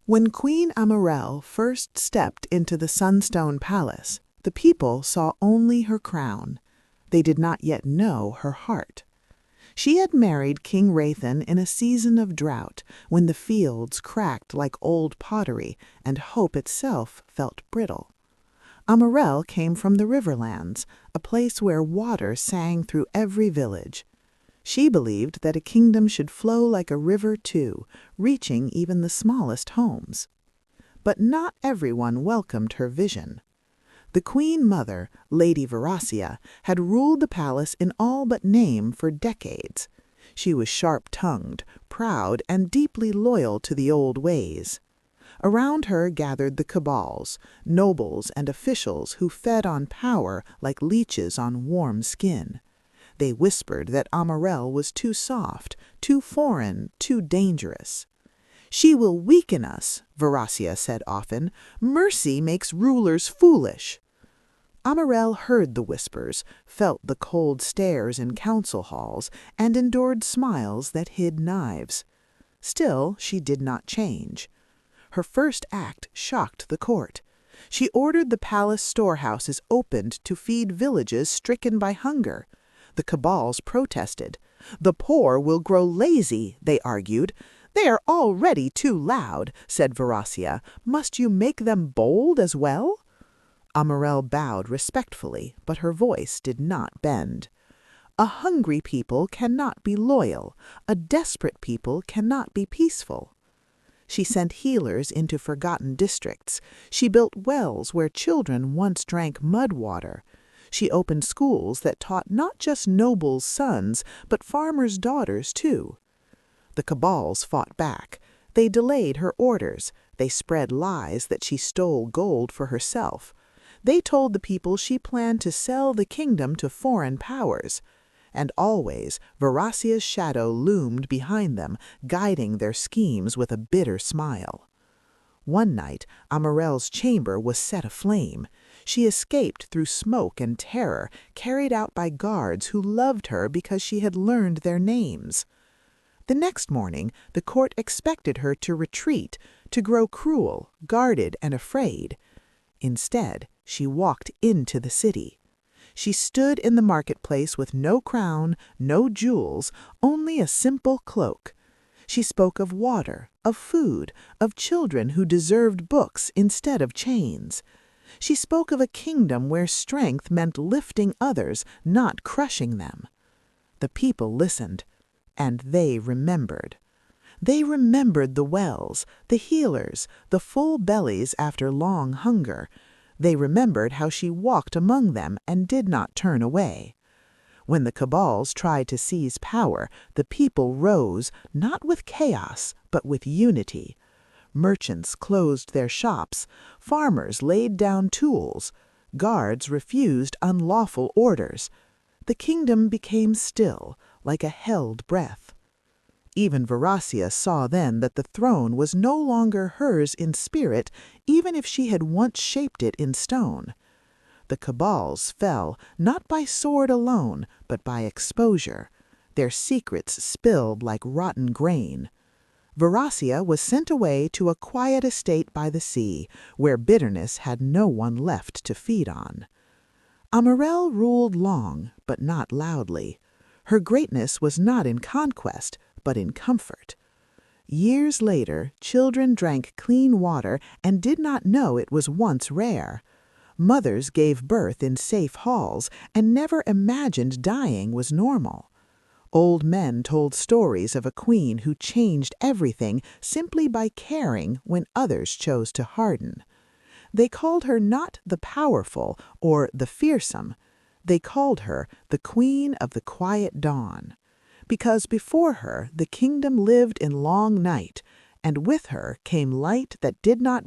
When Queen Amarelle first stepped into the Sunstone Palace, the people saw only her crown. They did not yet know her heart. She had married King Rathan in a season of drought, when the fields cracked like old pottery and hope itself felt brittle. Amarelle came from the Riverlands, a place where water sang through every village. She believed that a kingdom should flow like a river too, reaching even the smallest homes. But not everyone welcomed her vision. The Queen Mother, Lady Veracia, had ruled the palace in all but name for decades. She was sharp-tongued, proud, and deeply loyal to the old ways. Around her gathered the cabals, nobles and officials who fed on power like leeches on warm skin. They whispered that Amarelle was too soft, too foreign, too dangerous. "She will weaken us," Veracia said often. "Mercy makes rulers foolish." Amarelle heard the whispers, felt the cold stares in council halls, and endured smiles that hid knives. Still, she did not change. Her first act shocked the court. She ordered the palace storehouses opened to feed villages stricken by hunger. The cabals protested. "The poor will grow lazy," they argued. "They are already too loud," said Veracia. "Must you make them bold as well?" Amarelle bowed respectfully, but her voice did not bend. "A hungry people cannot be loyal. A desperate people cannot be peaceful." She sent healers into forgotten districts. She built wells where children once drank mud water. She opened schools that taught not just nobles' sons, but farmers' daughters too. The cabals fought back. They delayed her orders. They spread lies that she stole gold for herself. They told the people she planned to sell the kingdom to foreign powers. And always Veracia's shadow loomed behind them, guiding their schemes with a bitter smile. One night, Amarelle's chamber was set aflame. She escaped through smoke and terror, carried out by guards who loved her because she had learned their names. The next morning, the court expected her to retreat, to grow cruel, guarded, and afraid. Instead, she walked into the city. She stood in the marketplace with no crown, no jewels, only a simple cloak. She spoke of water, of food, of children who deserved books instead of chains. She spoke of a kingdom where strength meant lifting others, not crushing them. The people listened, and they remembered. They remembered the wells, the healers, the full bellies after long hunger. They remembered how she walked among them and did not turn away. When the cabals tried to seize power, the people rose, not with chaos, but with unity. Merchants closed their shops, farmers laid down tools, guards refused unlawful orders. The kingdom became still, like a held breath. Even Veracia saw then that the throne was no longer hers in spirit, even if she had once shaped it in stone. The cabals fell, not by sword alone, but by exposure. Their secrets spilled like rotten grain. Veracia was sent away to a quiet estate by the sea, where bitterness had no one left to feed on. Amarelle ruled long, but not loudly. Her greatness was not in conquest, but in comfort. Years later, children drank clean water and did not know it was once rare. Mothers gave birth in safe halls and never imagined dying was normal. Old men told stories of a queen who changed everything simply by caring when others chose to harden. They called her not the powerful or the fearsome. They called her the Queen of the Quiet Dawn, because before her the kingdom lived in long night, and with her came light that did not